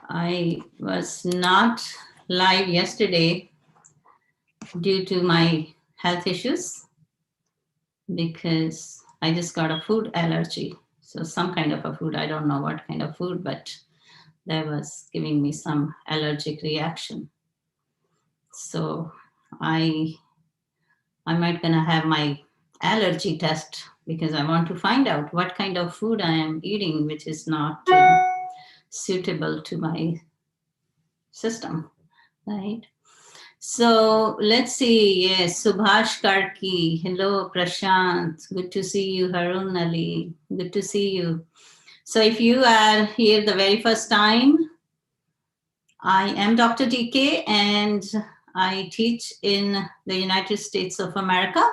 I was not live yesterday due to my health issues because I just got a food allergy. So some kind of a food, I don't know what kind of food, but that was giving me some allergic reaction. So I might gonna have my allergy test because I want to find out what kind of food I am eating, which is not suitable to my system, right? So let's see. Yes, Subhash Karki. Hello, Prashant. Good to see you. Harun Ali. Good to see you. So if you are here the very first time, I am Dr. DK and I teach in the United States of America.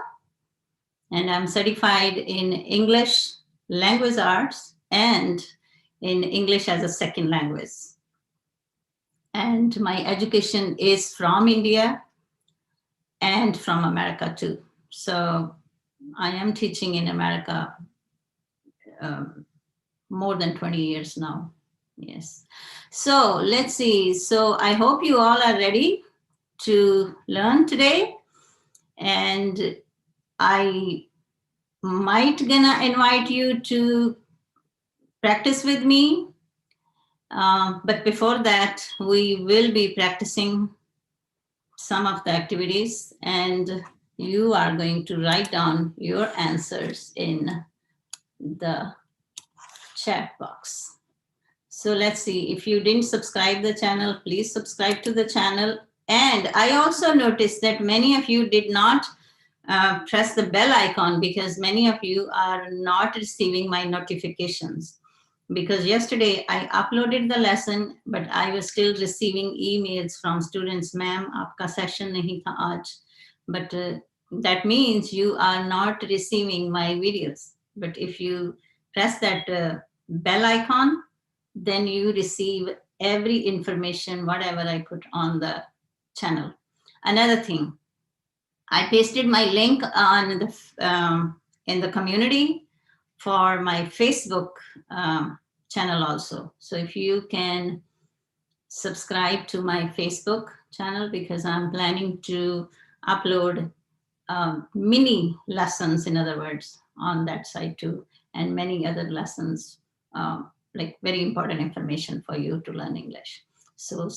And I'm certified in English language arts and in English as a second language. And my education is from India and from America too. So I am teaching in America more than 20 years now. Yes. So let's see. So I hope you all are ready to learn today. And I might gonna invite you to practice with me. But before that, we will be practicing some of the activities and you are going to write down your answers in the chat box. So let's see, if you didn't subscribe the channel, please subscribe to the channel. And I also noticed that many of you did not press the bell icon because many of you are not receiving my notifications. Because yesterday I uploaded the lesson, but I was still receiving emails from students, ma'am, aapka session nahi tha aaj. But that means you are not receiving my videos. But if you press that bell icon, then you receive every information, whatever I put on the channel. Another thing, I pasted my link on the in the community for my Facebook channel also. So if you can subscribe to my Facebook channel, because I'm planning to upload mini lessons, in other words, on that site too, and many other lessons, like very important information for you to learn English. So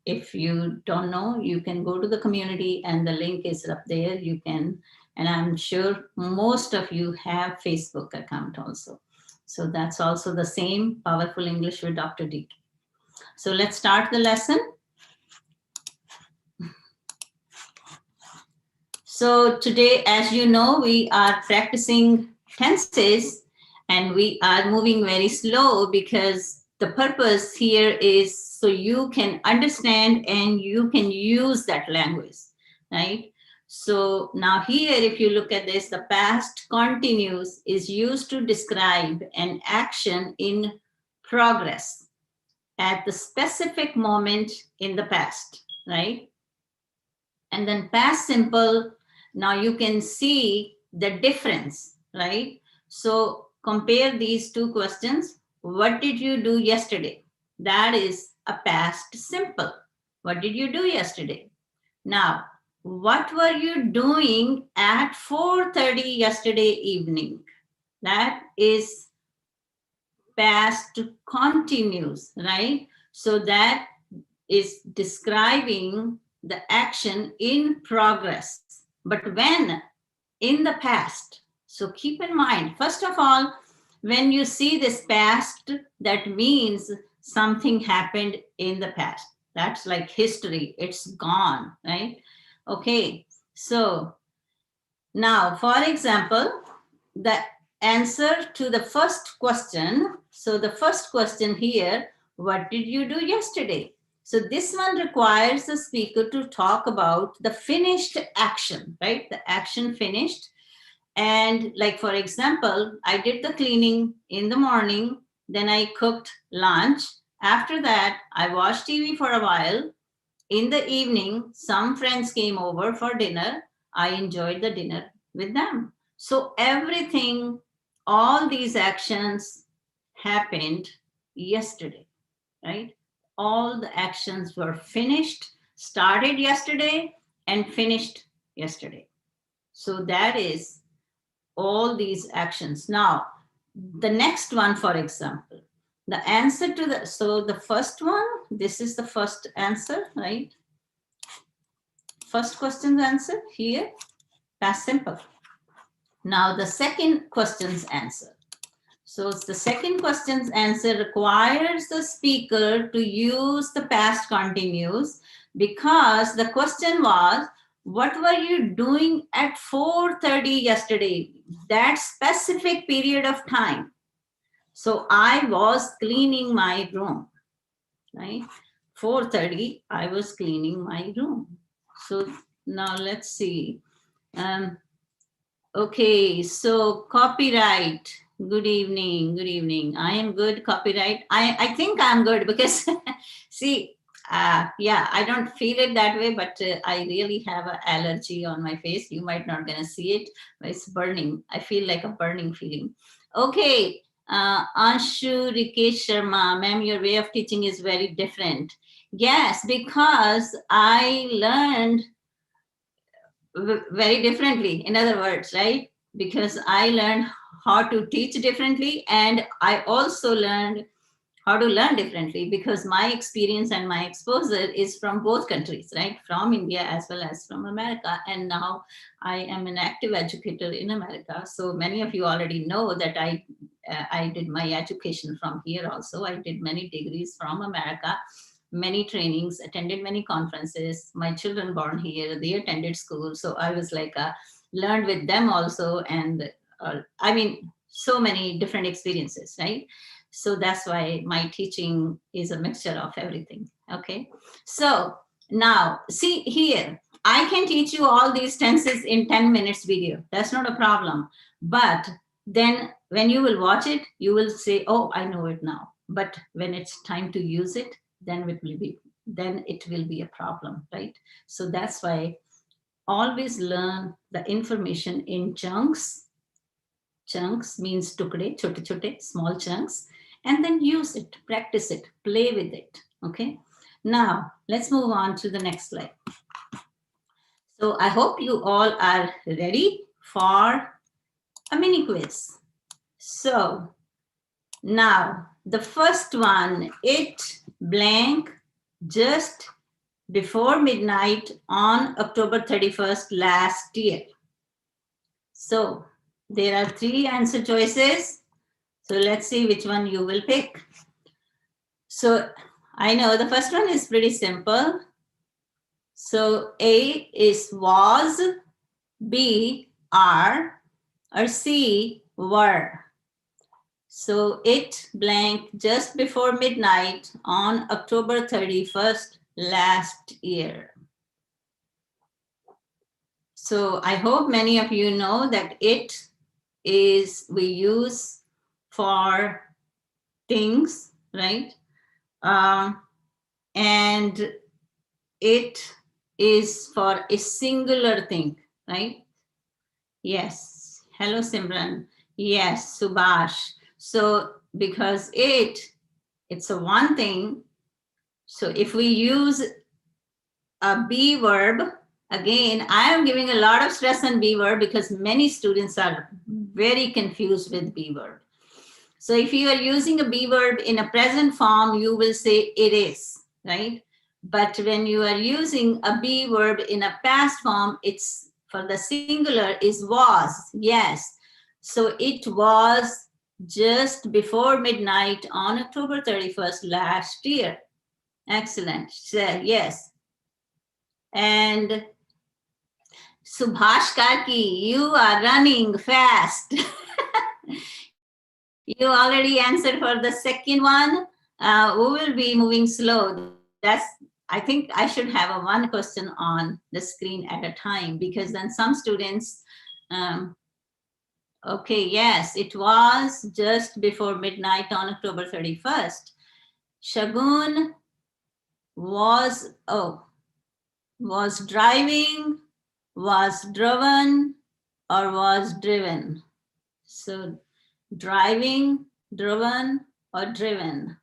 if you don't know, you can go to the community and the link is up there. You can, and I'm sure most of you have Facebook account also. So that's also the same, Powerful English with Dr. DK. So let's start the lesson. So today, as you know, we are practicing tenses and we are moving very slow because the purpose here is so you can understand and you can use that language, right? So now here, if you look at this, the past continuous is used to describe an action in progress at the specific moment in the past, right? And then past simple, now you can see the difference, right? So compare these two questions. What did you do yesterday? That is a past simple. What did you do yesterday? Now, what were you doing at 4:30 yesterday evening? That is past continuous, right? So that is describing the action in progress, but when? In the past. So keep in mind, first of all, when you see this past, that means something happened in the past. That's like history, it's gone, right? Okay, so now, for example, the answer to the first question. So the first question here, what did you do yesterday? So this one requires the speaker to talk about the finished action, right? The action finished. And like, for example, I did the cleaning in the morning, then I cooked lunch. After that, I watched TV for a while. In the evening, some friends came over for dinner. I enjoyed the dinner with them. So everything, all these actions happened yesterday, right? all the actions were finished, started yesterday and finished yesterday. So that is all these actions. Now, the next one, for example, the answer to the, so the first one, this is the first answer, right? First question's answer here, past simple. Now the second question's answer. So the second question's answer requires the speaker to use the past continuous because the question was, what were you doing at 4:30 yesterday? That specific period of time. So I was cleaning my room, right? 4:30, I was cleaning my room. So now let's see. Okay, so copyright. Good evening. Good evening. I am good. Copyright. I think I'm good because see, yeah, I don't feel it that way, but I really have an allergy on my face. You might not gonna see it, but it's burning. I feel like a burning feeling. Okay, Anshu Rikesh Sharma, ma'am, your way of teaching is very different. Yes, because I learned very differently, in other words, right? Because I learned how to teach differently, and I also learned how to learn differently because my experience and my exposure is from both countries, right? From India as well as from America. And now I am an active educator in America. So many of you already know that I did my education from here also. I did many degrees from America, many trainings, attended many conferences. My children born here, they attended school. So I was like, learned with them also. And I mean, so many different experiences, right? So that's why my teaching is a mixture of everything. Okay. So now see here, I can teach you all these tenses in 10 minutes video. That's not a problem. But then when you will watch it, you will say, oh, I know it now. But when it's time to use it, then it will be a problem, right? So that's why always learn the information in chunks. Chunks means tukde, chote chote, small chunks, and then use it, practice it, play with it. Okay. Now let's move on to the next slide. So I hope you all are ready for a mini quiz. So now the first one, it blank just before midnight on October 31st last year. So there are 3 answer choices. So let's see which one you will pick. So I know the first one is pretty simple. So A is was, B are, or C were. So it blank just before midnight on October 31st last year. So I hope many of you know that it is we use for things, right? And it is for a singular thing, right? Yes. Hello, Simran. Yes, Subhash. So because it's a one thing. So if we use a be verb, again, I am giving a lot of stress on be verb because many students are very confused with be verb. So if you are using a be verb in a present form, you will say it is, right? But when you are using a be verb in a past form, it's for the singular is was, yes. So it was just before midnight on October 31st last year. Excellent. So, yes. And Subhash Karki, you are running fast. You already answered for the second one. We will be moving slow. I think I should have a one question on the screen at a time because then some students, okay, yes, it was just before midnight on October 31st. Shagun was driving, was driven, or was driven. So driving, driven, or driven.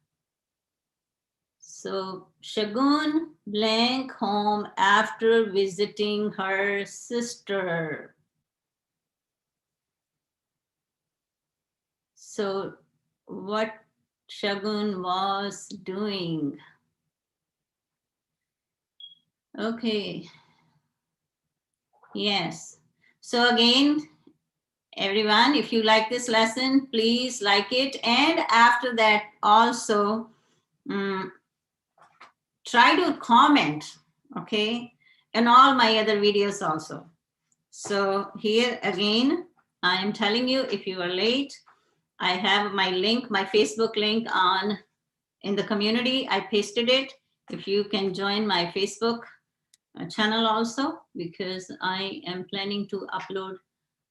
So Shagun blank home after visiting her sister. So what Shagun was doing. Okay. Yes. So again, everyone, if you like this lesson, please like it. And after that, also try to comment, okay, and all my other videos also. So here again, I am telling you, if you are late, I have my link, my Facebook link on in the community. I pasted it. If you can join my Facebook channel also, because I am planning to upload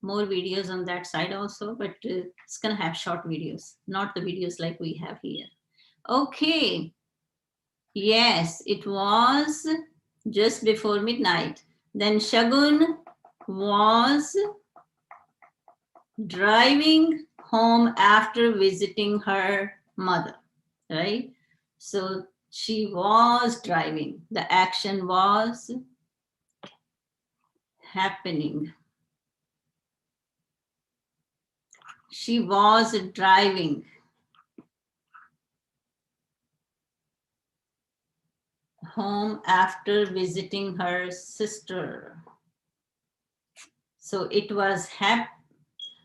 more videos on that side also, but it's gonna have short videos, not the videos like we have here. Okay, yes, it was just before midnight. Then Shagun was driving home after visiting her mother, right? So she was driving. The action was happening. She was driving home after visiting her sister. So it was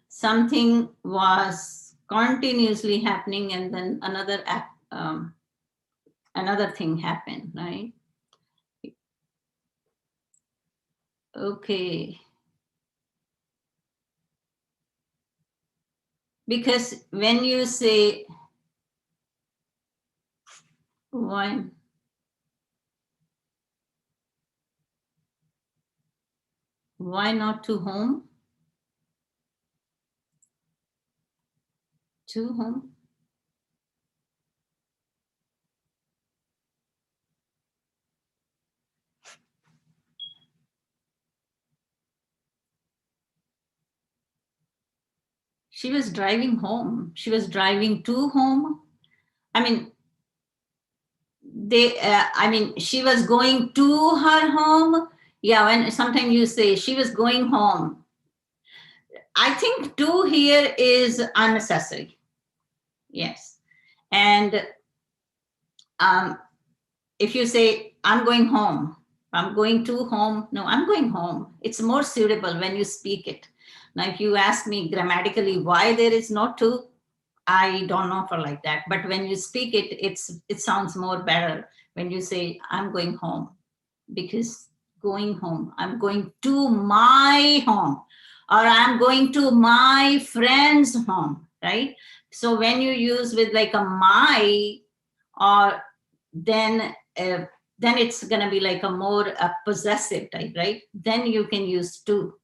something was continuously happening, and then another thing happened, right? Okay. Because when you say why not to home? To home? She was driving home. She was driving to home. I mean, she was going to her home. Yeah, when sometimes you say she was going home. I think to here is unnecessary. Yes. And if you say, I'm going home, I'm going to home, no, I'm going home. It's more suitable when you speak it. Now, if you ask me grammatically why there is no to, I don't know for like that. But when you speak it, it sounds more better when you say, I'm going home, because going home, I'm going to my home, or I'm going to my friend's home, right? So when you use with like a my, or then it's going to be like a more possessive type, right? Then you can use to.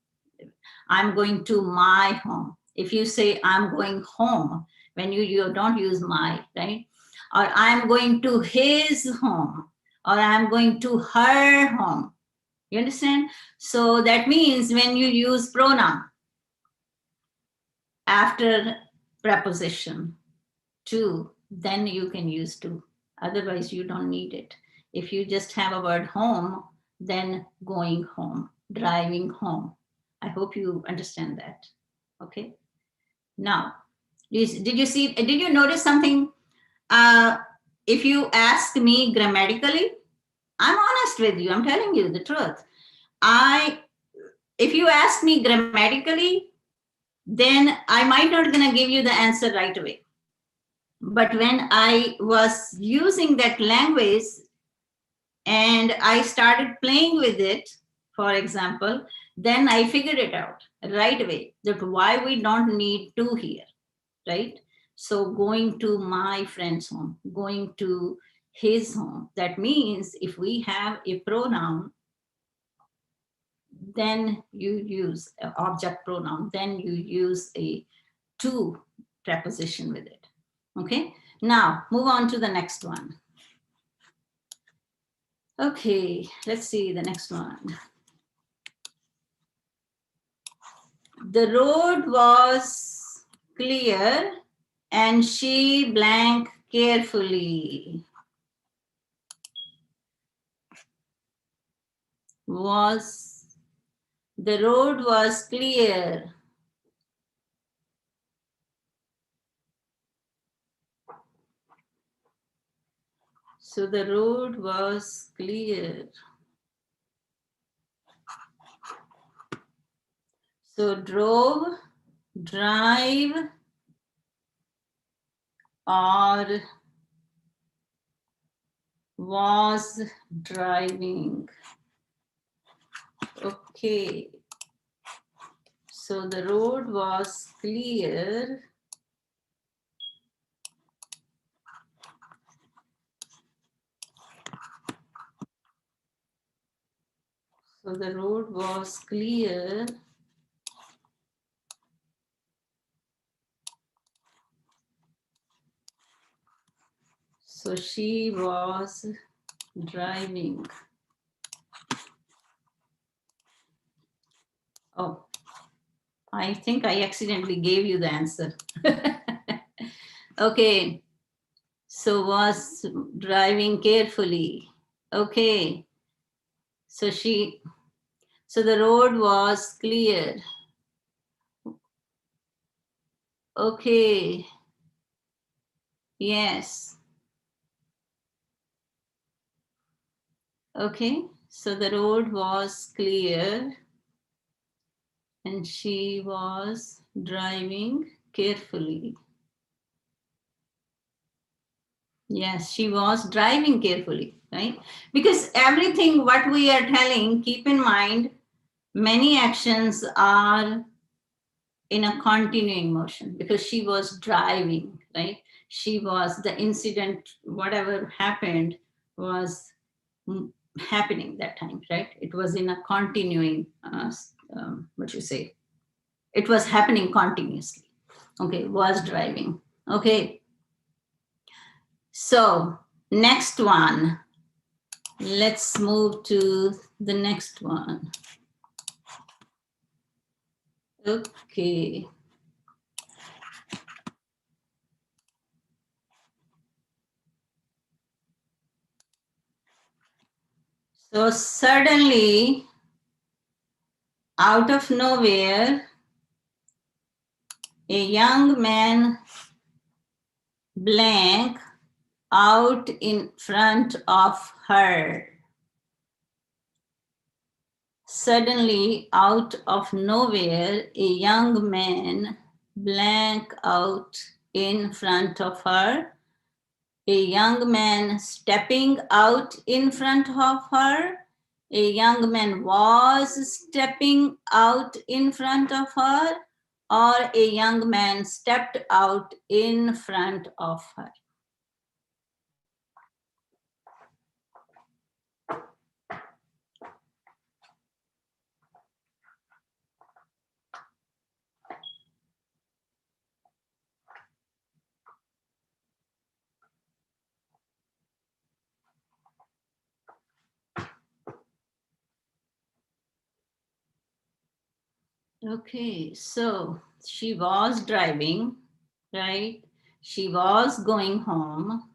I'm going to my home. If you say I'm going home, when you don't use my, right? Or I'm going to his home, or I'm going to her home. You understand? So that means when you use pronoun after preposition to, then you can use to. Otherwise, you don't need it. If you just have a word home, then going home, driving home. I hope you understand that. Okay. Now, did you notice something? If you ask me grammatically, I'm honest with you. I'm telling you the truth. If you ask me grammatically, then I might not gonna give you the answer right away. But when I was using that language and I started playing with it, for example, then I figured it out right away that why we don't need to here, right? So going to my friend's home, going to his home, that means if we have a pronoun, then you use an object pronoun, then you use a to preposition with it. Okay, now move on to the next one. Okay, let's see the next one. The road was clear and she blank carefully. was, the road was clear. So the road was clear. So drove, drive, or was driving. Okay. So the road was clear. So the road was clear. So she was driving. Oh, I think I accidentally gave you the answer. Okay. So was driving carefully. Okay. So the road was clear. Okay. Yes. Okay. So the road was clear and she was driving carefully. Yes, she was driving carefully, right? Because everything what we are telling, keep in mind, many actions are in a continuing motion because she was driving, right? She was, the incident, whatever happened was happening that time, right? It was in a continuing, what you say, it was happening continuously. Okay, was driving. Okay, so next one. Let's move to the next one. Okay. So suddenly, out of nowhere, a young man blank out in front of her. Suddenly, out of nowhere, a young man blank out in front of her. A young man stepping out in front of her. A young man was stepping out in front of her, or a young man stepped out in front of her. Okay, so she was driving, right? She was going home,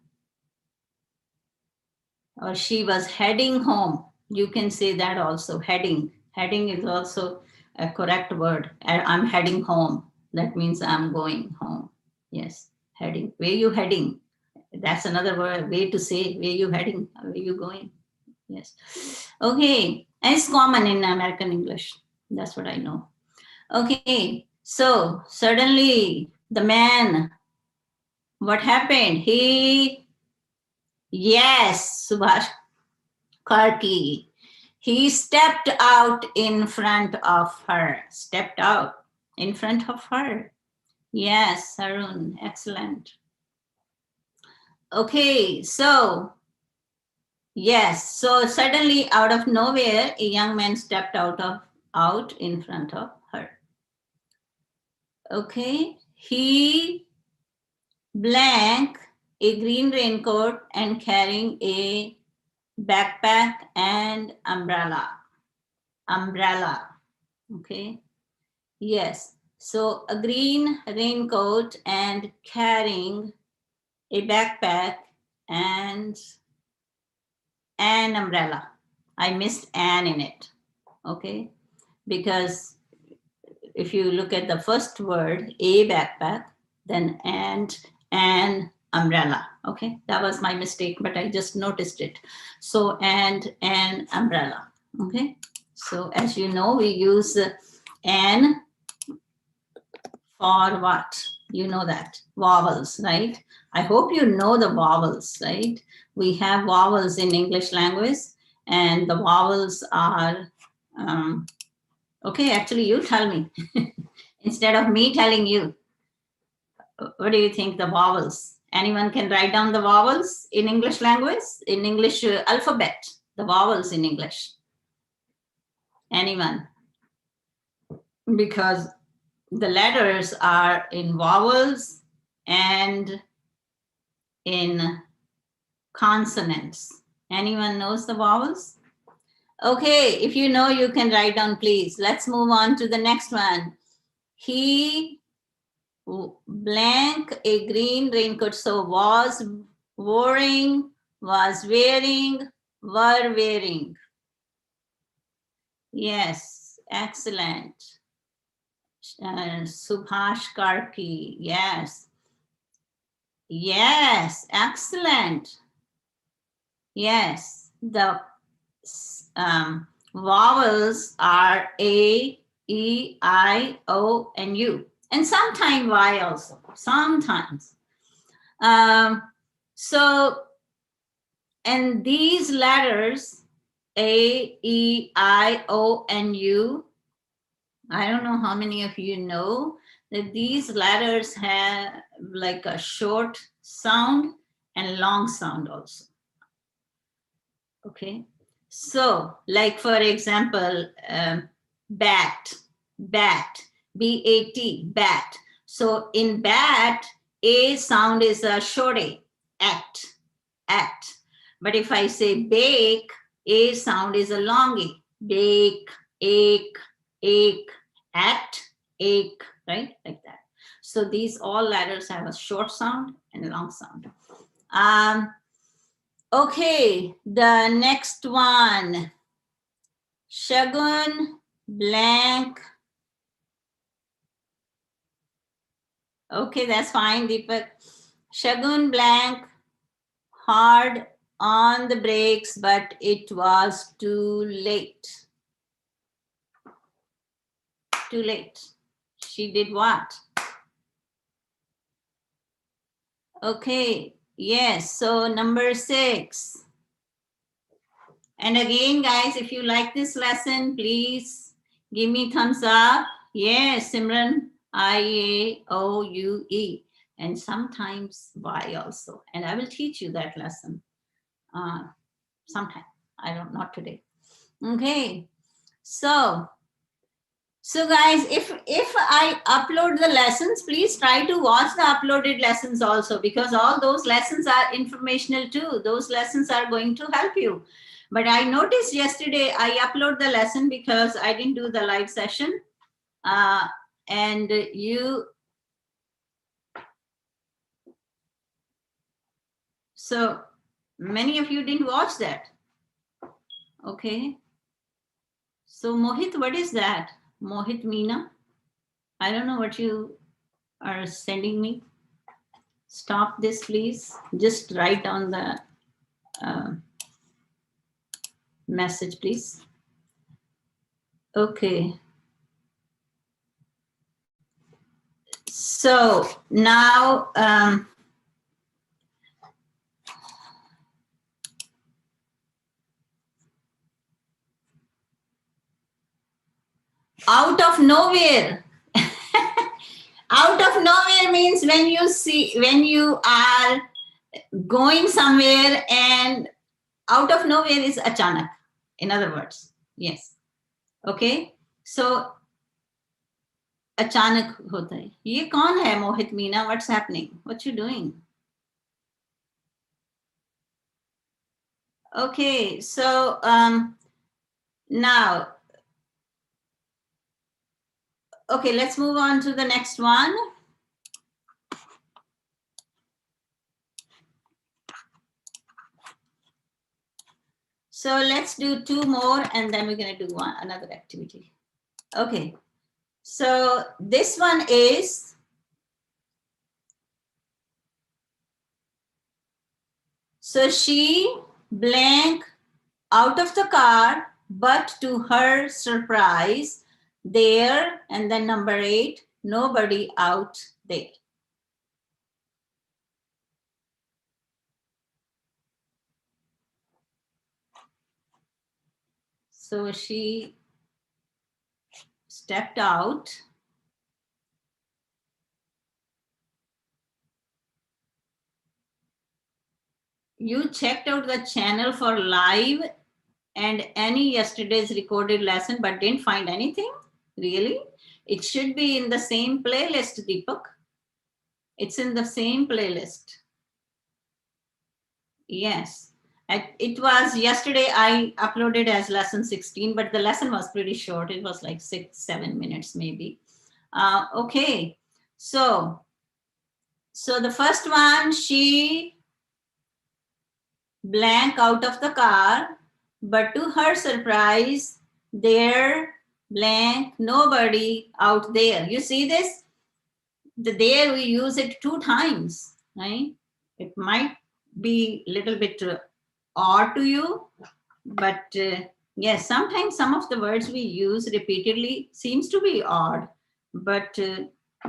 or she was heading home. You can say that also, heading. Heading is also a correct word. I'm heading home. That means I'm going home. Yes, heading. Where you heading? That's another word, way to say where you heading, where you going. Yes. Okay, and it's common in American English. That's what I know. Okay, so suddenly the man, what happened? Yes, Subhash Karki. He stepped out in front of her. Stepped out in front of her. Yes, Arun, excellent. Okay, so yes, so suddenly out of nowhere, a young man stepped out in front of her. Okay, he blank a green raincoat and carrying a backpack and umbrella. Umbrella. Okay. Yes. So a green raincoat and carrying a backpack and an umbrella. I missed an in it, okay? Because if you look at the first word, a backpack, then and an umbrella, okay? That was my mistake, but I just noticed it. So and an umbrella, okay? So as you know, we use an for what? You know that, vowels, right? I hope you know the vowels, right? We have vowels in English language, and the vowels are, okay, actually you tell me. Instead of me telling you, what do you think the vowels? Anyone can write down the vowels in English language, in English alphabet, the vowels in English? Anyone? Because the letters are in vowels and in consonants. Anyone knows the vowels? Okay, if you know, you can write down, please. Let's move on to the next one. He blank a green raincoat. So was wearing, was wearing, were wearing. Yes, excellent. Subhash Karki, yes. Yes, excellent. Yes, the vowels are A, E, I, O, and U. And sometimes Y also, sometimes. So, and these letters, A, E, I, O, and U, I don't know how many of you know that these letters have like a short sound and long sound also. Okay, so like for example, bat, B-A-T, bat. So in bat, A sound is a short A, at. But if I say bake, A sound is a long A, bake, ache, at, ache, right? Like that. So these all letters have a short sound and a long sound. Okay, the next one. Shagun blank. Okay, that's fine, Deepak. Shagun blank, hard on the brakes, but it was too late. Too late. She did what? Okay, yes, so number 6. And again, guys, if you like this lesson, please give me thumbs up. Yes, Simran, I-A-O-U-E. And sometimes Y also. And I will teach you that lesson sometime. I don't, not today. Okay, so guys, if I upload the lessons, please try to watch the uploaded lessons also, because all those lessons are informational too. Those lessons are going to help you. But I noticed yesterday I upload the lesson because I didn't do the live session. And you, so many of you didn't watch that. Okay. So Mohit, what is that? Mohit Meena? I don't know what you are sending me. Stop this, please. Just write down the message, please. Okay. So now, out of nowhere. Out of nowhere means when you are going somewhere and out of nowhere is achanak. In other words, yes. Okay. So अचानक होता है. ये कौन है मोहित Meena? What's happening? What you doing? Okay, so now, okay, let's move on to the next one. So let's do 2 more and then we're going to do another activity. Okay. So this one is, so she blank out of the car, but to her surprise, there, and then number 8, nobody out there. So she stepped out. You checked out the channel for live and any yesterday's recorded lesson, but didn't find anything? Really? It should be in the same playlist, Deepak. It's in the same playlist. Yes. It was yesterday I uploaded as lesson 16, but the lesson was pretty short. It was like 6-7 minutes maybe. Okay. So the first one, she blank out of the car, but to her surprise, there blank nobody out there. You see this? The there we use it 2 times, right? It might be a little bit odd to you, but yes, sometimes some of the words we use repeatedly seems to be odd, but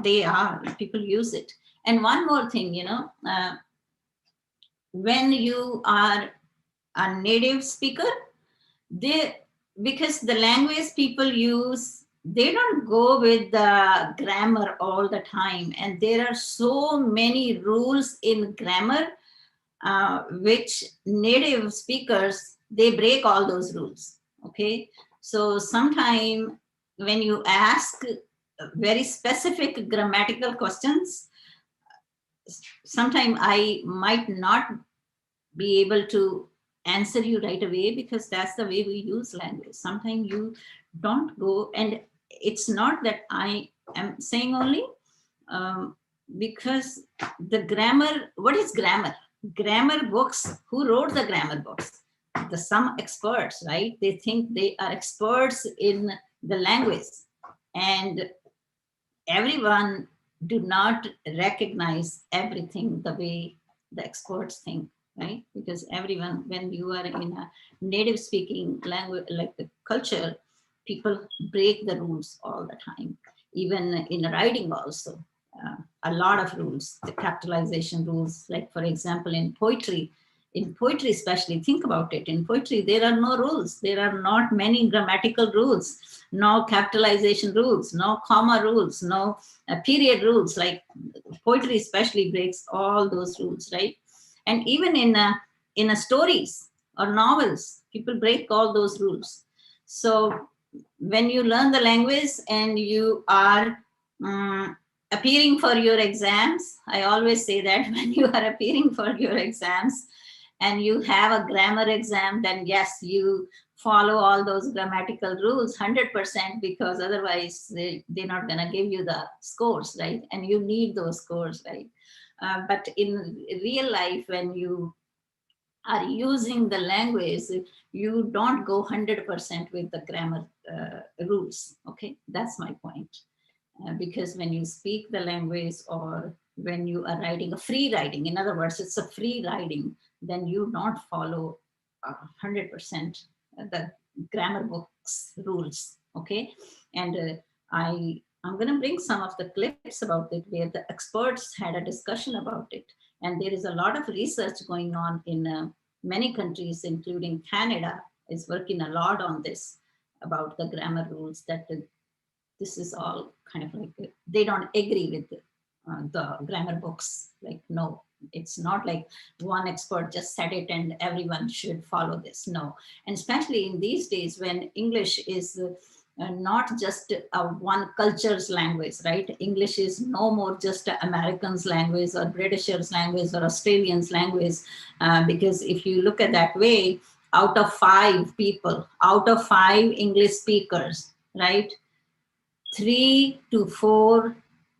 they are, people use it. And one more thing, when you are a native speaker, they, because the language people use, they don't go with the grammar all the time, and there are so many rules in grammar which native speakers, they break all those rules. Okay, so sometime when you ask very specific grammatical questions, sometime I might not be able to answer you right away, because that's the way we use language. Sometimes you don't go, and it's not that I am saying only, because the grammar, what is grammar? Grammar books, who wrote the grammar books? Some experts, right? They think they are experts in the language, and everyone do not recognize everything the way the experts think, right? Because everyone, when you are in a native speaking language, like the culture, people break the rules all the time, even in writing also. A lot of rules, the capitalization rules, like for example, in poetry especially, think about it. In poetry, there are no rules. There are not many grammatical rules, no capitalization rules, no comma rules, no period rules. Like poetry especially breaks all those rules, right? And even in a stories or novels, people break all those rules. So when you learn the language and you are appearing for your exams, I always say that when you are appearing for your exams and you have a grammar exam, then yes, you follow all those grammatical rules 100%, because otherwise they're not going to give you the scores, right? And you need those scores, right? But in real life, when you are using the language, you don't go 100% with the grammar rules. Okay, that's my point. Because when you speak the language, or when you are writing a free writing, in other words, it's a free writing, then you not follow 100% the grammar books rules. Okay, and I'm going to bring some of the clips about it where the experts had a discussion about it. And there is a lot of research going on in many countries, including Canada, is working a lot on this, about the grammar rules, that this is all kind of like, they don't agree with the grammar books. Like, no, it's not like one expert just said it and everyone should follow this. No. And especially in these days when English is not just one culture's language, right? English is no more just Americans' language or Britishers' language or Australians' language. Because if you look at that way, out of 5 people, out of 5 English speakers, right? 3 to 4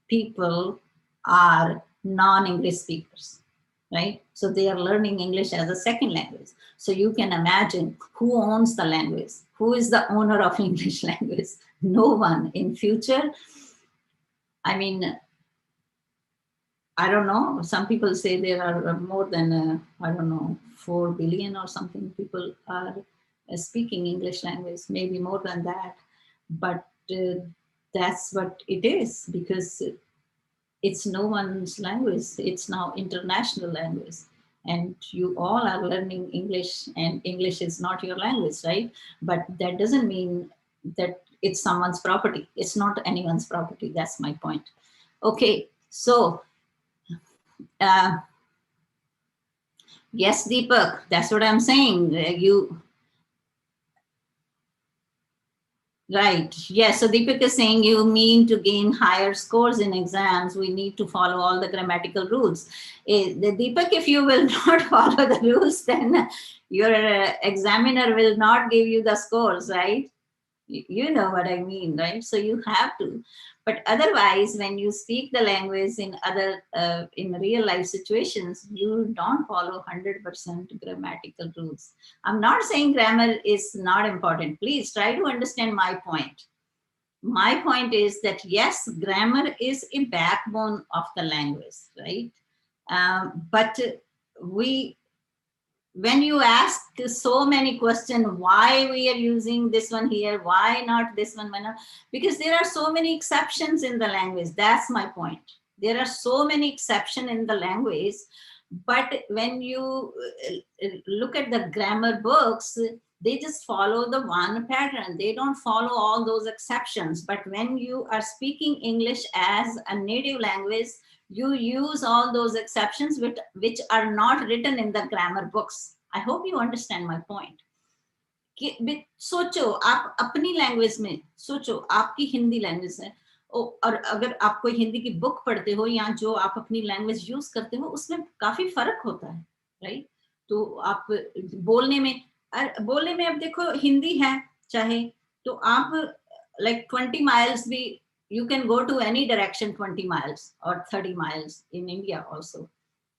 people are non-English speakers. right? So they are learning English as a second language. So you can imagine who owns the language, who is the owner of English language. No one. In future, I mean, I don't know. Some people say there are more than, I don't know, 4 billion or something people are speaking English language, maybe more than that. But that's what it is, because it's no one's language. It's now international language. And you all are learning English, and English is not your language, right? But that doesn't mean that it's someone's property. It's not anyone's property. That's my point. Okay, so uh, yes, Deepak, that's what I'm saying. Right. Yes. So Deepak is saying you mean to gain higher scores in exams, we need to follow all the grammatical rules. Deepak, if you will not follow the rules, then your examiner will not give you the scores, right? You know what I mean, right? So you have to. But otherwise, when you speak the language in other in real life situations, you don't follow 100% grammatical rules. I'm not saying grammar is not important. Please try to understand my point. My point is that yes, grammar is a backbone of the language, right? But we when you ask so many questions, why we are using this one here, why not this one, why not? Because there are so many exceptions in the language. That's my point. There are so many exceptions in the language, but when you look at the grammar books, they just follow the one pattern. They don't follow all those exceptions. But when you are speaking English as a native language, you use all those exceptions which are not written in the grammar books. I hope you understand my point. सोचो आप अपनी language में सोचो, आपकी Hindi language है और अगर आप कोई हिंदी की बुक पढ़ते हो या जो आप अपनी लैंग्वेज यूज करते हो, उसमें काफी फर्क होता है, राइट? तो आप बोलने में अब देखो हिंदी है चाहे, तो आप like 20 miles भी, you can go to any direction 20 miles or 30 miles in India also.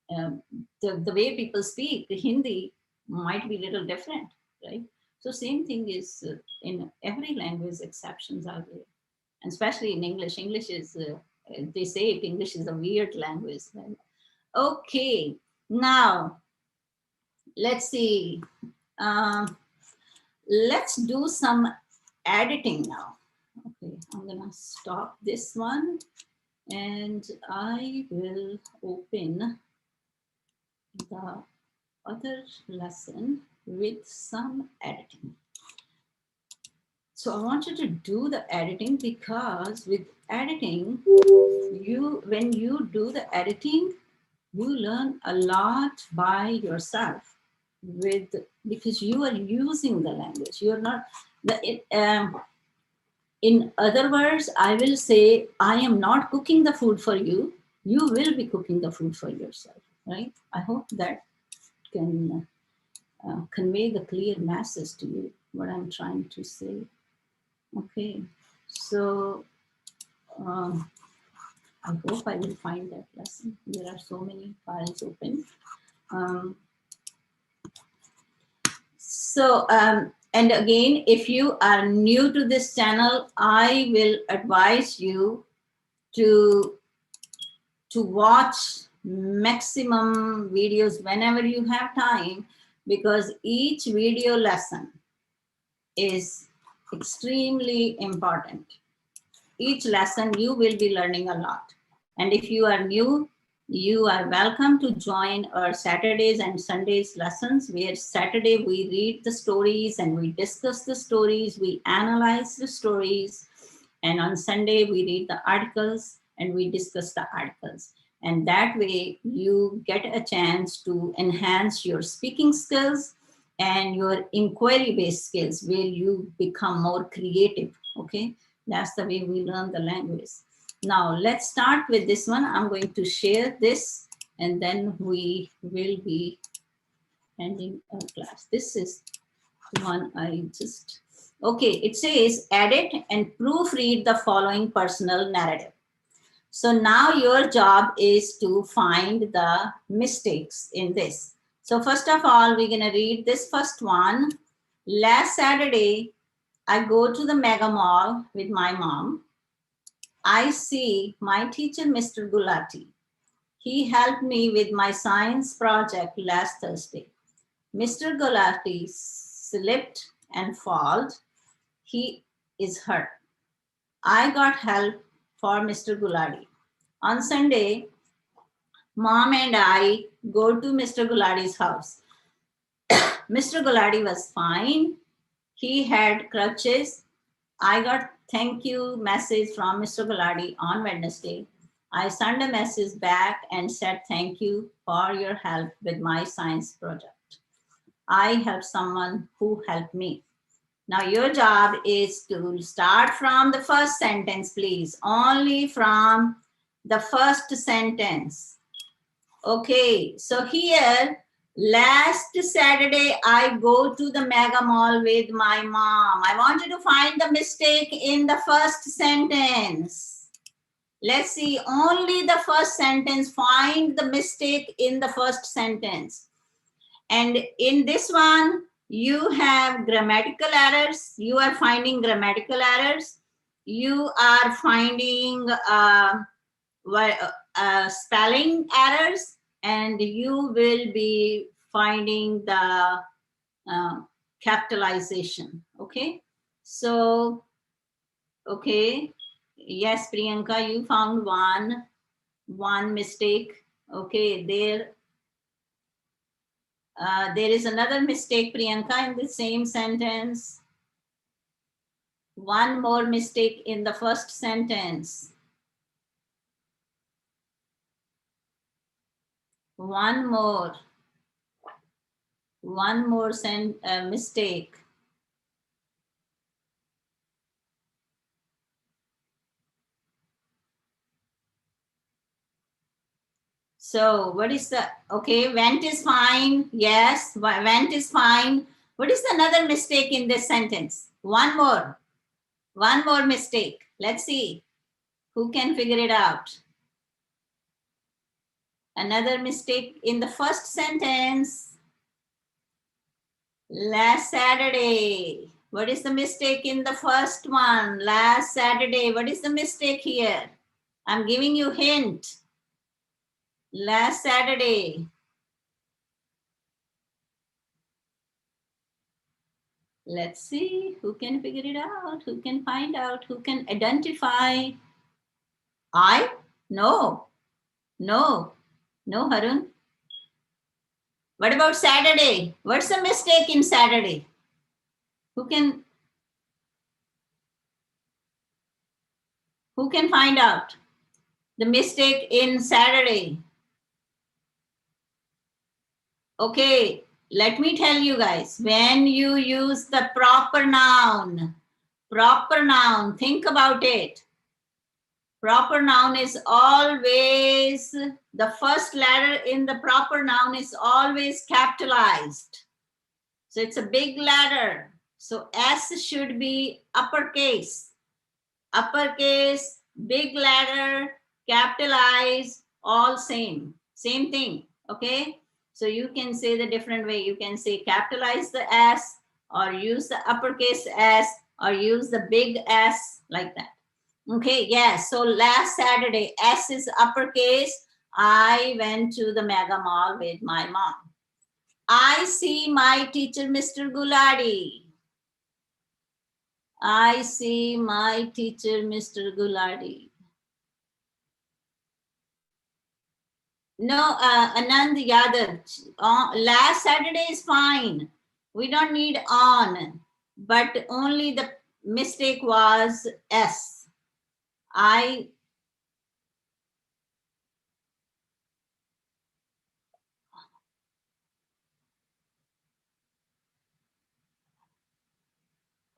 The way people speak Hindi might be a little different, right? So same thing is in every language, exceptions are there, and especially in English. English is, they say English is a weird language, right? Okay, now let's see. Let's do some editing now. Okay, I'm gonna stop this one and I will open the other lesson with some editing. So I want you to do the editing, because with editing, when you do the editing, you learn a lot by yourself because you are using the language. You're not in other words, I will say, I am not cooking the food for you. You will be cooking the food for yourself, right? I hope that can convey the clear message to you, what I'm trying to say. Okay, so I hope I will find that lesson. There are so many files open. And again, if you are new to this channel, I will advise you to watch maximum videos whenever you have time, because each video lesson is extremely important. Each lesson you will be learning a lot. And if you are new, you are welcome to join our Saturdays and Sundays lessons, where Saturday we read the stories and we discuss the stories, we analyze the stories. And on Sunday we read the articles and we discuss the articles. And that way you get a chance to enhance your speaking skills and your inquiry-based skills, where you become more creative, okay? That's the way we learn the language. Now let's start with this one. I'm going to share this and then we will be ending our class. This is the one I just, okay, it says edit and proofread the following personal narrative. So now your job is to find the mistakes in this. So first of all, we're going to read this first one. Last Saturday, I go to the mega mall with my mom. I see my teacher, Mr. Gulati. He helped me with my science project last Thursday. Mr. Gulati slipped and fell. He is hurt. I got help for Mr. Gulati. On Sunday, Mom and I go to Mr. Gulati's house. Mr. Gulati was fine. He had crutches. I got thank you message from Mr. Gulati on Wednesday. I sent a message back and said thank you for your help with my science project. I helped someone who helped me. Now your job is to start from the first sentence, please. Only from the first sentence. Okay, so here, last Saturday, I go to the mega mall with my mom. I want you to find the mistake in the first sentence. Let's see, only the first sentence, find the mistake in the first sentence. And in this one, you have grammatical errors. You are finding grammatical errors. You are finding spelling errors, and you will be finding the capitalization. Okay, so okay, yes, Priyanka, you found one mistake. Okay, there is another mistake, Priyanka, in the same sentence. One more mistake in the first sentence. One more mistake. So what is the, okay, went is fine. Yes, went is fine. What is another mistake in this sentence? One more mistake. Let's see who can figure it out. Another mistake in the first sentence. Last Saturday. What is the mistake in the first one? Last Saturday. What is the mistake here? I'm giving you hint. Last Saturday. Let's see who can figure it out, who can find out, who can identify. No, Harun. What about Saturday? What's the mistake in Saturday? Who can find out the mistake in Saturday? Okay, let me tell you guys, when you use the proper noun, think about it. Proper noun is always, the first letter in the proper noun is always capitalized. So it's a big letter. So S should be uppercase. Uppercase, big letter, capitalize, all same thing, okay? So you can say the different way. You can say capitalize the S, or use the uppercase S, or use the big S, like that. Okay, yes, so last Saturday, S is uppercase. I went to the mega mall with my mom. I see my teacher, Mr. Gulati. I see my teacher, Mr. Gulati. No, Anand Yadav, last Saturday is fine. We don't need on, but only the mistake was S.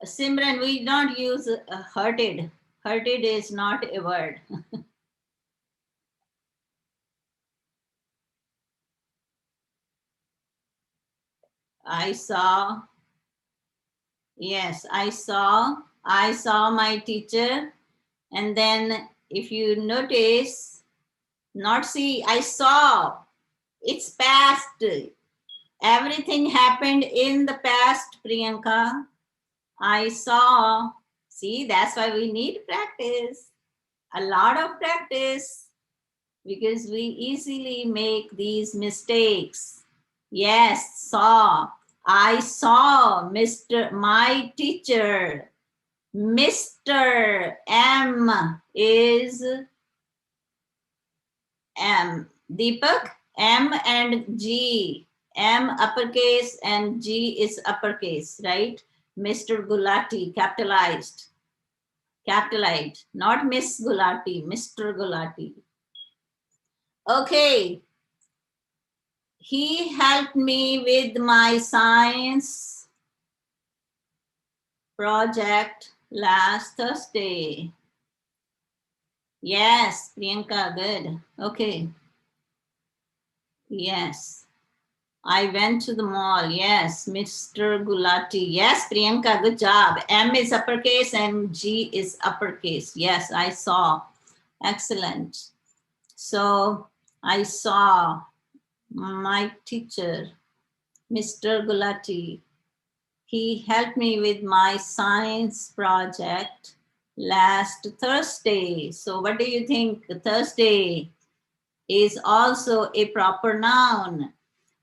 Simran, we don't use hurted. Hurted is not a word. I saw, yes, I saw my teacher, and then if you notice, not see, I saw. It's past. Everything happened in the past, Priyanka. I saw. See, that's why we need practice. A lot of practice, because we easily make these mistakes. Yes, saw. I saw my teacher. Mr. M is M. Deepak, M and G. M uppercase and G is uppercase, right? Mr. Gulati, capitalized. Capitalized, not Miss Gulati, Mr. Gulati. Okay. He helped me with my science project last Thursday. Yes, Priyanka, good. Okay. Yes. I went to the mall. Yes, Mr. Gulati. Yes, Priyanka, good job. M is uppercase and G is uppercase. Yes, I saw. Excellent. So I saw my teacher, Mr. Gulati. He helped me with my science project last Thursday. So what do you think? Thursday is also a proper noun.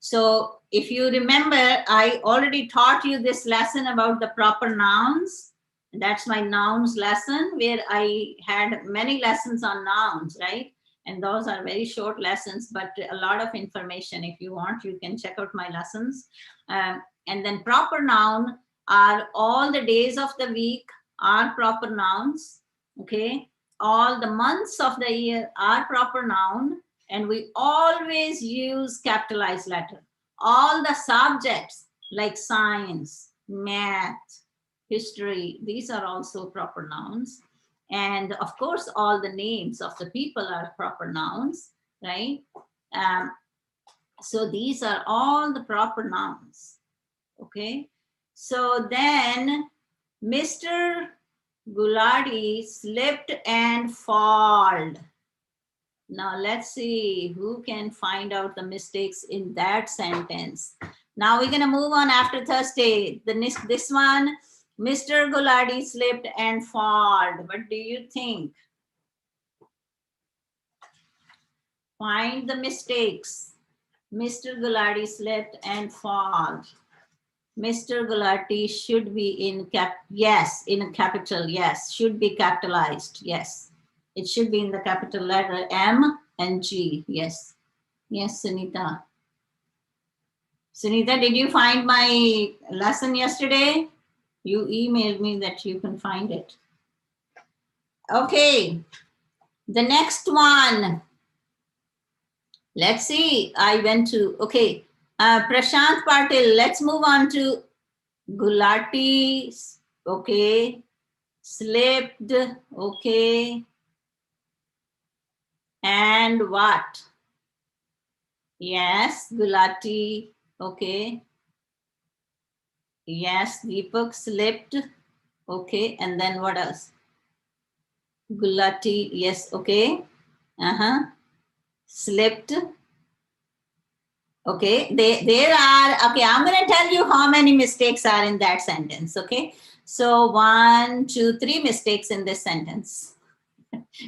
So if you remember, I already taught you this lesson about the proper nouns. That's my nouns lesson, where I had many lessons on nouns, right? And those are very short lessons, but a lot of information. If you want, you can check out my lessons. And then proper noun are all the days of the week are proper nouns, okay? All the months of the year are proper noun, and we always use capitalized letter. All the subjects like science, math, history, these are also proper nouns. And of course, all the names of the people are proper nouns, right? So these are all the proper nouns, okay? So then Mr. Gulati slipped and falled. Now let's see who can find out the mistakes in that sentence. Now we're gonna move on after Thursday. This one, Mr. Gulati slipped and falled. What do you think? Find the mistakes. Mr. Gulati slipped and falled. Mr. Gulati should be in yes, in a capital, yes, should be capitalized, yes. It should be in the capital letter M and G, yes. Yes, Sunita. Sunita, did you find my lesson yesterday? You emailed me that you can find it. Okay, the next one. Let's see, I went to, okay, Prashant Patil, let's move on to Gulati, okay, slipped, okay, and what? Yes, Gulati, okay. Yes, Deepak slipped, okay, and then what else? Gulati, yes, okay. Slipped. Okay, there are, okay, I'm going to tell you how many mistakes are in that sentence, okay? So 1, 2, 3 mistakes in this sentence.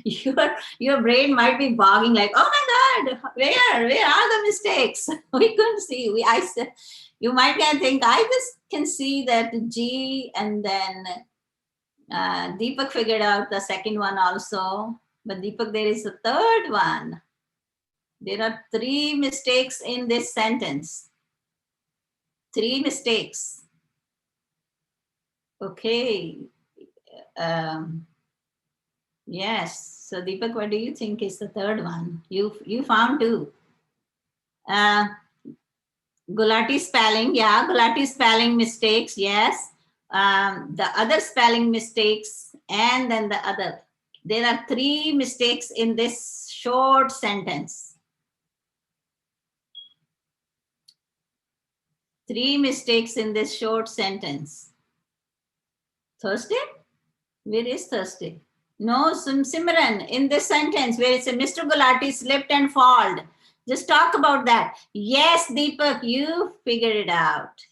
Your brain might be bogging like, oh my God, where are the mistakes? We couldn't see. You might think, I just can see that G, and then Deepak figured out the second one also. But Deepak, there is a third one. There are 3 mistakes in this sentence. 3 mistakes. Okay. Yes. So Deepak, what do you think is the third one? You found 2. Gulati spelling, yeah, Gulati spelling mistakes, yes. The other spelling mistakes, and then the other. There are 3 mistakes in this short sentence. 3 mistakes in this short sentence. Thursday? Where is Thursday? No, Simran, in this sentence where it says Mr. Gulati slipped and falled. Just talk about that. Yes, Deepak, you figured it out.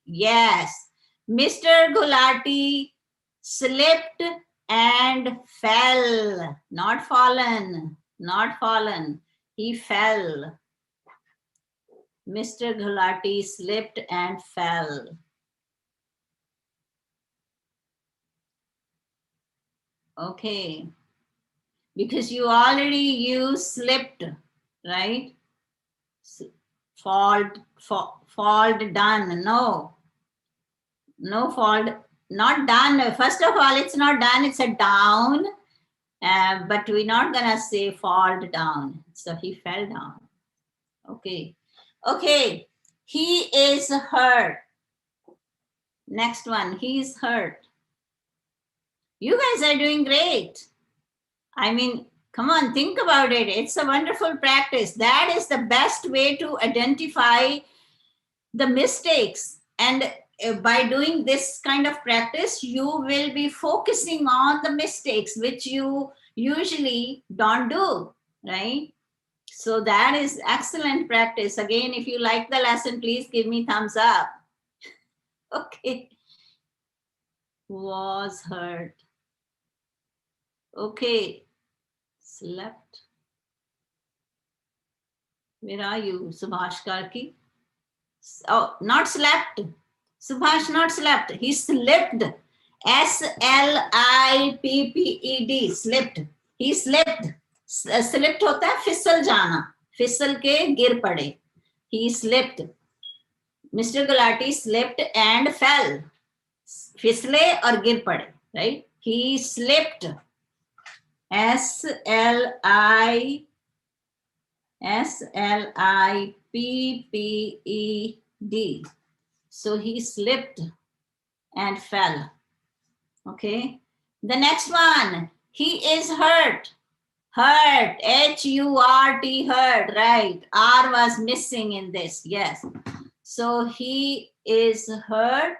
Yes. Mr. Gulati slipped and fell. Not fallen. Not fallen. He fell. Mr. Gulati slipped and fell. Okay. Because you already used slipped, right? Fault, done. No fault, not done. First of all, it's not done, it's a down, but we're not gonna say fall down. So he fell down. Okay. Okay. He is hurt. Next one, he is hurt. You guys are doing great. I mean, come on, think about it. It's a wonderful practice. That is the best way to identify the mistakes. And by doing this kind of practice, you will be focusing on the mistakes, which you usually don't do, right? So that is excellent practice. Again, if you like the lesson, please give me thumbs up. Okay. Was hurt. Okay. Slept. Where are you, Subhash Karki? Oh, not slept. Subhash not slept. He slipped. SLIPPED. Slipped. He slipped. Slipped होता है फिसल जाना. फिसल के गिर पड़े. He slipped. Mr. Gulati slipped and fell. फिसले और गिर पड़े. Right? He slipped. SLIPPED. So he slipped and fell. Okay. The next one, he is hurt. Hurt, H-U-R-T, hurt, right. R was missing in this, yes. So he is hurt.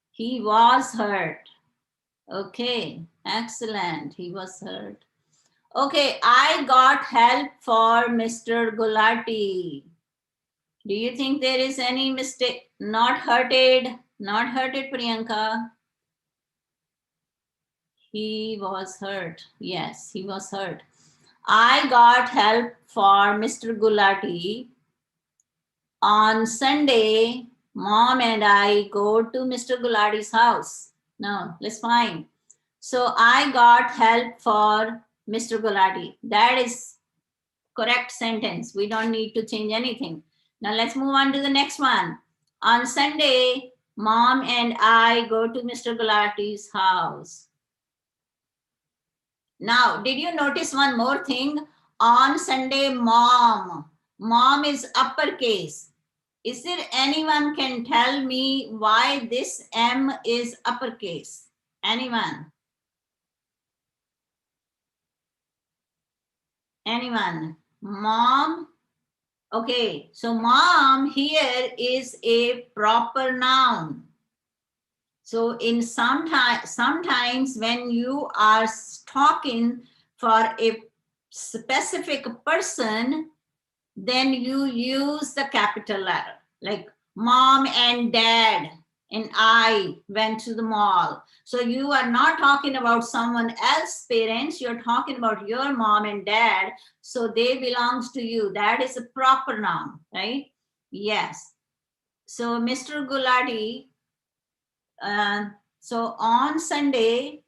He was hurt. Okay, excellent. He was hurt. Okay, I got help for Mr. Gulati. Do you think there is any mistake? Not hurted, Priyanka. He was hurt. Yes, he was hurt. I got help for Mr. Gulati. On Sunday, Mom and I go to Mr. Gulati's house. Now, let's find. So I got help for Mr. Gulati. That is correct sentence. We don't need to change anything. Now let's move on to the next one. On Sunday, Mom and I go to Mr. Gulati's house. Now, did you notice one more thing? On Sunday, Mom. Mom is uppercase. Is there anyone can tell me why this M is uppercase? Anyone? Anyone? Mom. Okay, so mom here is a proper noun. So in sometimes when you are talking for a specific person, then you use the capital letter, like Mom and Dad and I went to the mall. So you are not talking about someone else's parents, you're talking about your mom and dad, so they belongs to you. That is a proper noun, right? Yes. So Mr. Gulati, so on Sunday,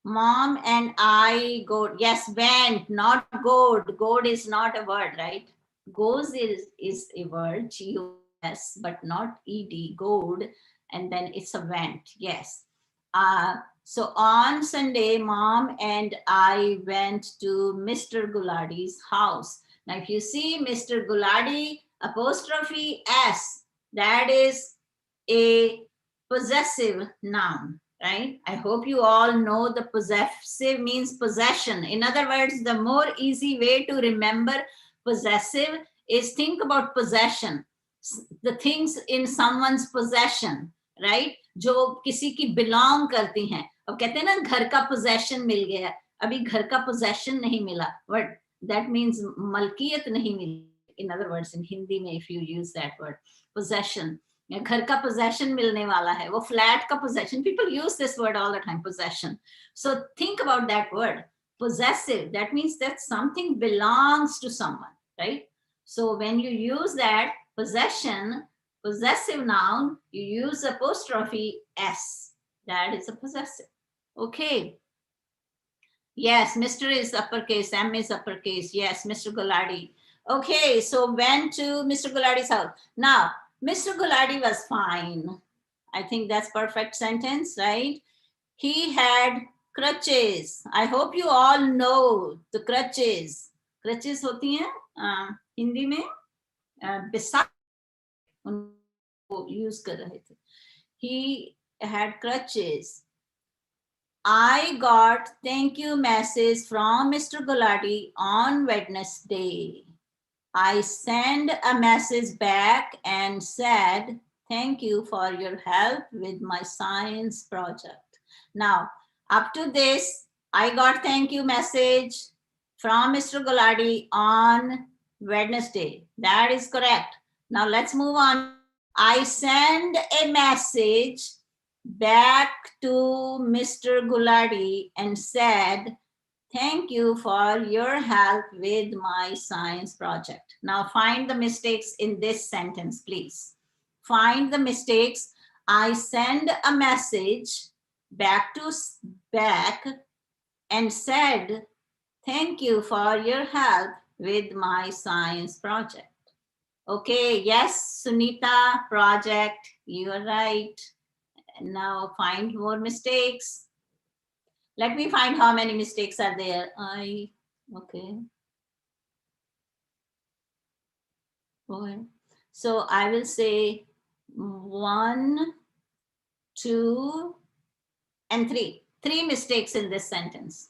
Mom and I go, yes, went, not goed. Goed is not a word, right? Goes is a word, G-O-S, but not E-D, goed, and then it's a went, yes. So on Sunday, Mom and I went to Mr. Gulati's house. Now, if you see Mr. Gulati, apostrophe S, that is a possessive noun, right? I hope you all know the possessive means possession. In other words, the more easy way to remember possessive is think about possession, the things in someone's possession. Right, जो किसी की belong करती हैं. अब कहते हैं ना घर का पोजेशन मिल गया, अभी घर का पोजेशन नहीं मिला, बट दैट मीन्स मलकियत नहीं मिली. इन अदर वर्ड्स, इन हिंदी में if you use that word possession, घर का पोजेशन मिलने वाला है, वो फ्लैट का possession. People use this word all the time, possession. So think about that word possessive. That means that something belongs to someone, right? So when you use that possession, possessive noun, you use apostrophe s. That is a possessive. Okay. Yes, Mr. is uppercase, M is uppercase. Yes, Mr. Guladi. Okay, so went to Mr. Guladi's house. Now, Mr. Guladi was fine. I think that's perfect sentence, right? He had crutches. I hope you all know the crutches. Crutches होती हैं हिंदी में बिसा उनको use कर रहे थे. He had crutches. I got thank you message from Mr. Gulati on Wednesday. I sent a message back and said thank you for your help with my science project. Now, up to this, I got thank you message from Mr. Gulati on Wednesday. That is correct. Now let's move on. I send a message back to Mr. Gulati and said, thank you for your help with my science project. Now find the mistakes in this sentence, please. Find the mistakes. I send a message back and said, thank you for your help with my science project. Okay, yes, Sunita, project, you are right. Now find more mistakes. Let me find how many mistakes are there. Okay. So I will say 1, 2, and 3. 3 mistakes in this sentence.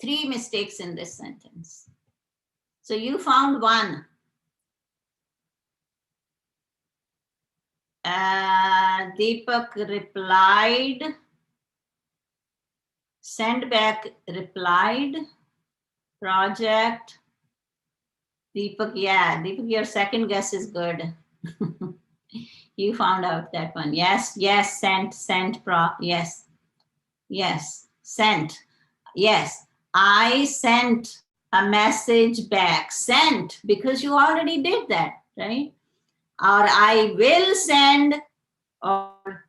3 mistakes in this sentence. So you found 1. Deepak replied. Send back replied. Project. Deepak, yeah, Deepak, your second guess is good. You found out that one. Yes, yes, sent, yes, yes, sent. Yes, I sent a message back. Sent, because you already did that, right? Or I will send, or,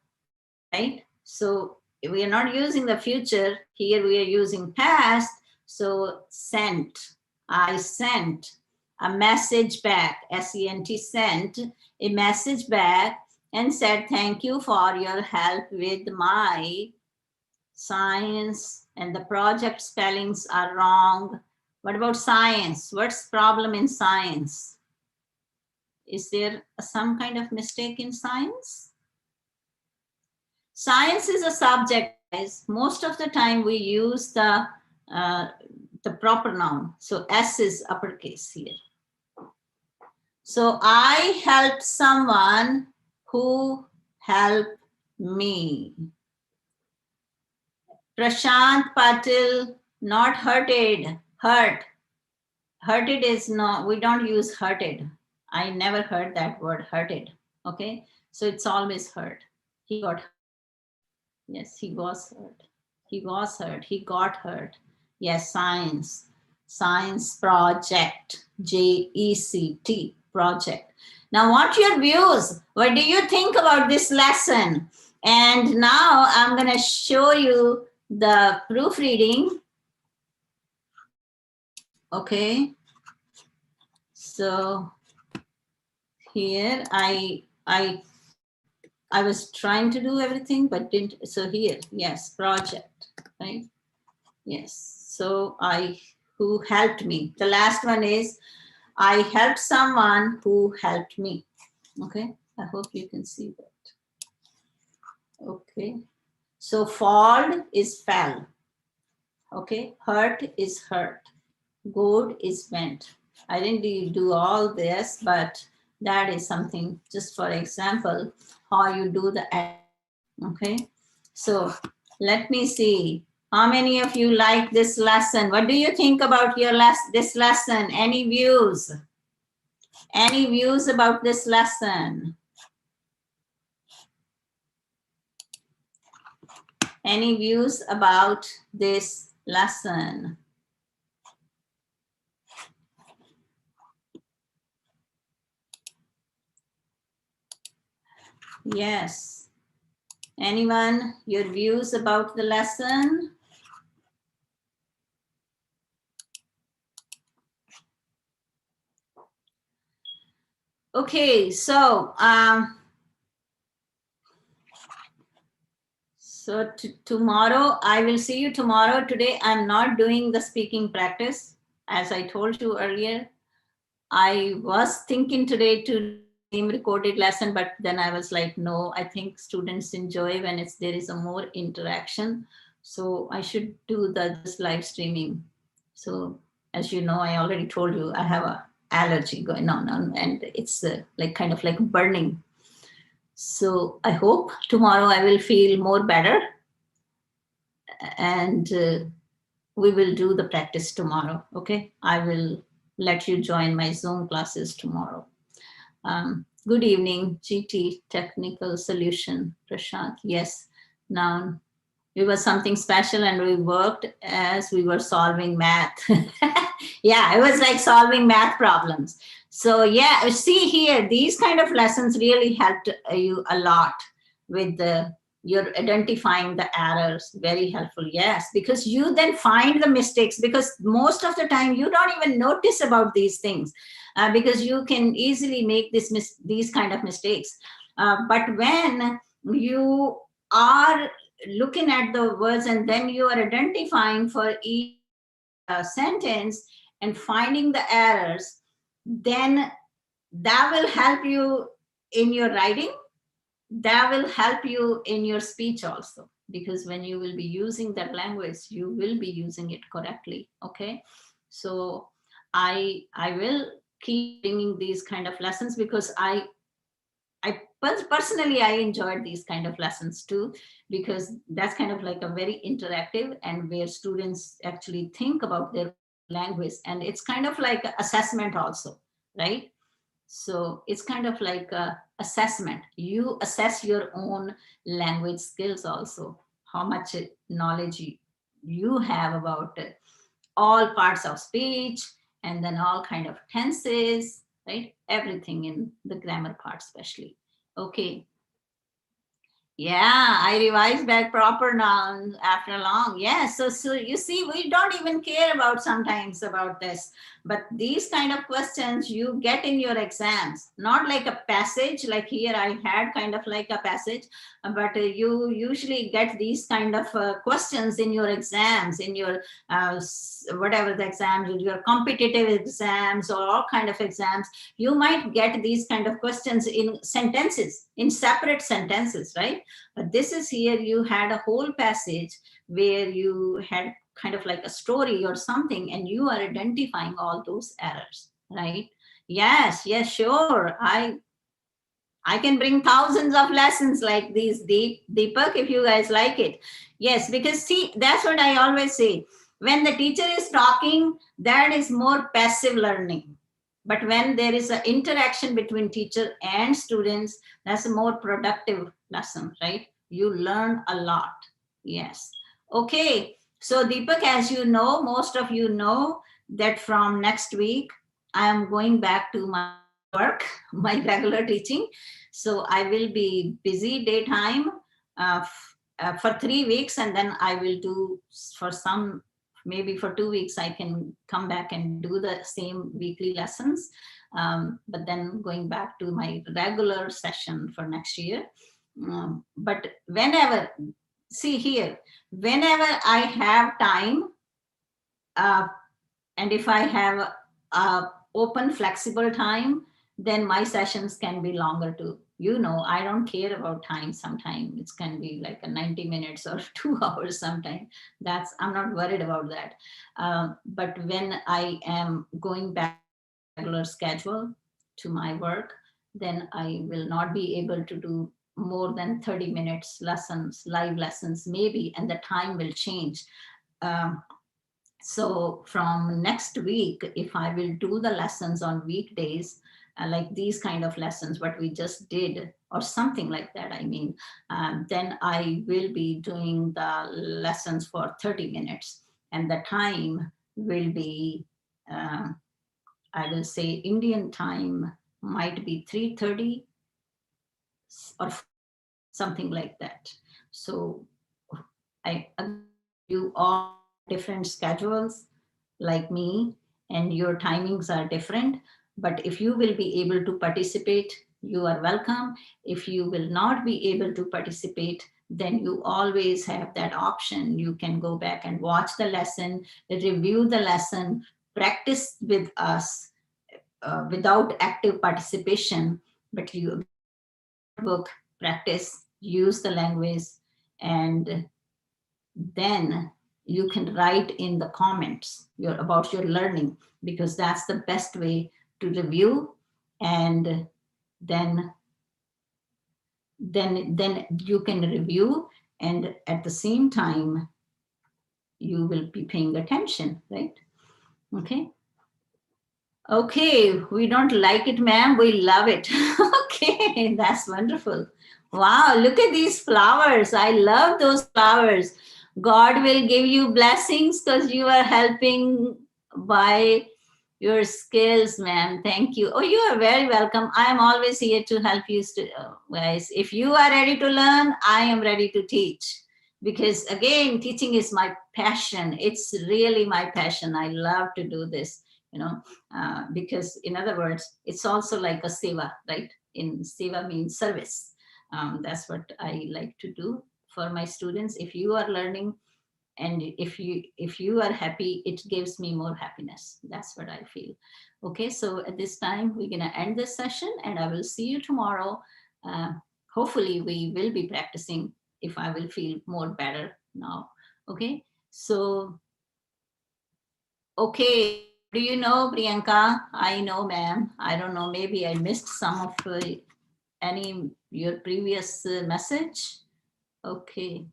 right? So we are not using the future. Here we are using past. So sent, I sent a message back, S-E-N-T, sent a message back and said, thank you for your help with my science, and the project spellings are wrong. What about science? What's the problem in science? Is there some kind of mistake in science? Science is a subject, guys. Most of the time we use the proper noun. So S is uppercase here. So I helped someone who helped me. Prashant Patil, not hurted, hurt. Hurted is no, we don't use hurted. I never heard that word, hurted. Okay, so it's always hurt. He got hurt. Yes, he was hurt. He was hurt. He got hurt. Yes, science. Science project. J-E-C-T, project. Now, what are your views? What do you think about this lesson? And now I'm going to show you the proofreading. Okay. So here I was trying to do everything, but didn't. So here, yes, project, right? Yes. So who helped me. The last one is, I helped someone who helped me. Okay. I hope you can see that. Okay. So fall is fell. Okay. Hurt is hurt. Good is went. I didn't do all this, but That is something, just for example, how you do the okay. So let me see. How many of you like this lesson? What do you think about your this lesson? Any views? Any views about this lesson? Any views about this lesson? Yes. Anyone, your views about the lesson? Okay, so tomorrow, I will see you tomorrow. Today, I'm not doing the speaking practice. As I told you earlier, I was thinking today to do the same recorded lesson, but then I was like, no, I think students enjoy when there is a more interaction. So I should do this live streaming. So as you know, I already told you, I have a allergy going on and it's like kind of like burning. So I hope tomorrow I will feel more better and we will do the practice tomorrow. Okay. I will let you join my Zoom classes tomorrow. Good evening, GT Technical Solution, Prashant. Yes, noun. It was something special and we worked as we were solving math. Yeah, it was like solving math problems. So yeah, see here, these kind of lessons really helped you a lot with you're identifying the errors. Very helpful. Yes, because you then find the mistakes, because most of the time you don't even notice about these things because you can easily make these kind of mistakes. But when you are looking at the words and then you are identifying for each sentence and finding the errors, then that will help you in your writing. That will help you in your speech also, because when you will be using that language, you will be using it correctly. Okay. So I will keep bringing these kind of lessons because personally, I enjoyed these kind of lessons too, because that's kind of like a very interactive and where students actually think about their language. And it's kind of like assessment also, right? So it's kind of like a assessment. You assess your own language skills also, how much knowledge you have about all parts of speech, and then all kind of tenses, right? Everything in the grammar part, especially. Okay. Yeah, I revised back proper nouns after long. Yeah, so you see, we don't even care about sometimes about this, but these kind of questions you get in your exams, not like a passage. Like here, I had kind of like a passage, but you usually get these kind of questions in your exams, in your whatever the exams, your competitive exams or all kind of exams. You might get these kind of questions in sentences, in separate sentences, right? But this is here, you had a whole passage where you had kind of like a story or something, and you are identifying all those errors, right? Yes, yes, sure. I can bring thousands of lessons like these, Deepak, if you guys like it. Yes, because see, that's what I always say. When the teacher is talking, that is more passive learning. But when there is an interaction between teacher and students, that's a more productive lesson, right? You learn a lot. Yes. Okay. So Deepak, as you know, most of you know that from next week, I am going back to my work, my regular teaching. So I will be busy daytime for 3 weeks, and then I will do for some, maybe for 2 weeks, I can come back and do the same weekly lessons. But then going back to my regular session for next year. But whenever, see here, whenever I have time, and if I have open flexible time, then my sessions can be longer too. You know, I don't care about time. Sometimes it can be like a 90 minutes or 2 hours sometimes. I'm not worried about that. But when I am going back to regular schedule to my work, then I will not be able to do more than 30 minutes lessons, live lessons maybe, and the time will change. Um, so from next week, if I will do the lessons on weekdays, like these kind of lessons, what we just did, or something like that, I mean, then I will be doing the lessons for 30 minutes. And the time will be, I will say Indian time might be 3:30 or something like that. So I you all different schedules like me, and your timings are different. But if you will be able to participate, you are welcome. If you will not be able to participate, then you always have that option. You can go back and watch the lesson, review the lesson, practice with us without active participation. But you book, practice, use the language, and then you can write in the comments about your learning, because that's the best way to review. And then then you can review, and at the same time you will be paying attention, right? Okay. Okay, we don't like it, ma'am. We love it. Okay, that's wonderful. Wow, look at these flowers. I love those flowers. God will give you blessings because you are helping by your skills, ma'am. Thank you. Oh, you are very welcome. I am always here to help you, guys. If you are ready to learn, I am ready to teach. Because again, teaching is my passion. It's really my passion. I love to do this, you know, because in other words, it's also like a seva, right? In seva means service. That's what I like to do for my students. If you are learning, and if you are happy, it gives me more happiness. That's what I feel. Okay, so at this time we're going to end this session, and I will see you tomorrow. uh, Hopefully we will be practicing if I will feel more better now. Okay, so okay, do you know, Priyanka? I know, ma'am. I don't know, maybe I missed some of any your previous message. Okay.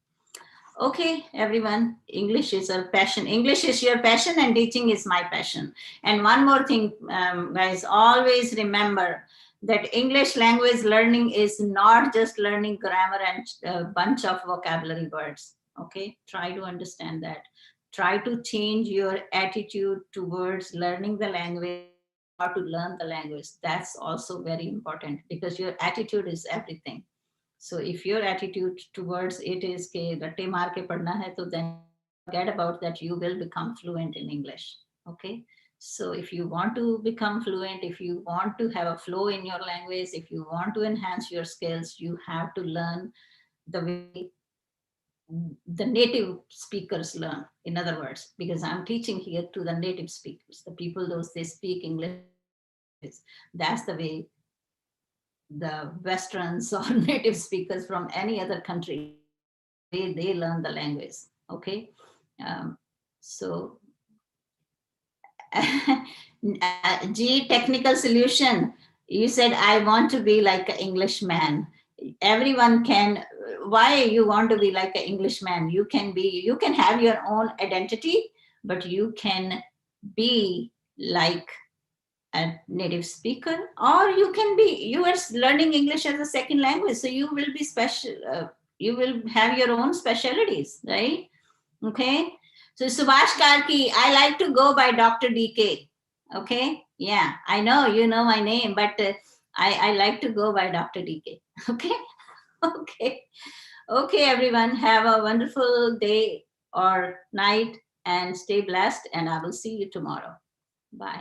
Okay, everyone, English is our passion. English is your passion, and teaching is my passion. And one more thing, guys, always remember that English language learning is not just learning grammar and a bunch of vocabulary words. Okay, try to understand that. Try to change your attitude towards learning the language, how to learn the language. That's also very important, because your attitude is everything. So if your attitude towards it is ke ratte maar ke padhna hai, to then forget about that. You will become fluent in English. Okay. So if you want to become fluent, if you want to have a flow in your language, if you want to enhance your skills, you have to learn the way the native speakers learn. In other words, because I'm teaching here to the native speakers, the people those they speak English. That's the way the Westerns or native speakers from any other country, they learn the language. Okay. So G technical solution, you said I want to be like an Englishman. Everyone can. Why you want to be like an Englishman? You can have your own identity, but you can be like a native speaker, or you are learning English as a second language, so you will be special. You will have your own specialties, right? Okay. So Subhash Karki, I like to go by Dr. DK. Okay. Yeah, I know you know my name, but I like to go by Dr. DK. Okay. Okay. Okay, everyone. Have a wonderful day or night, and stay blessed. And I will see you tomorrow. Bye.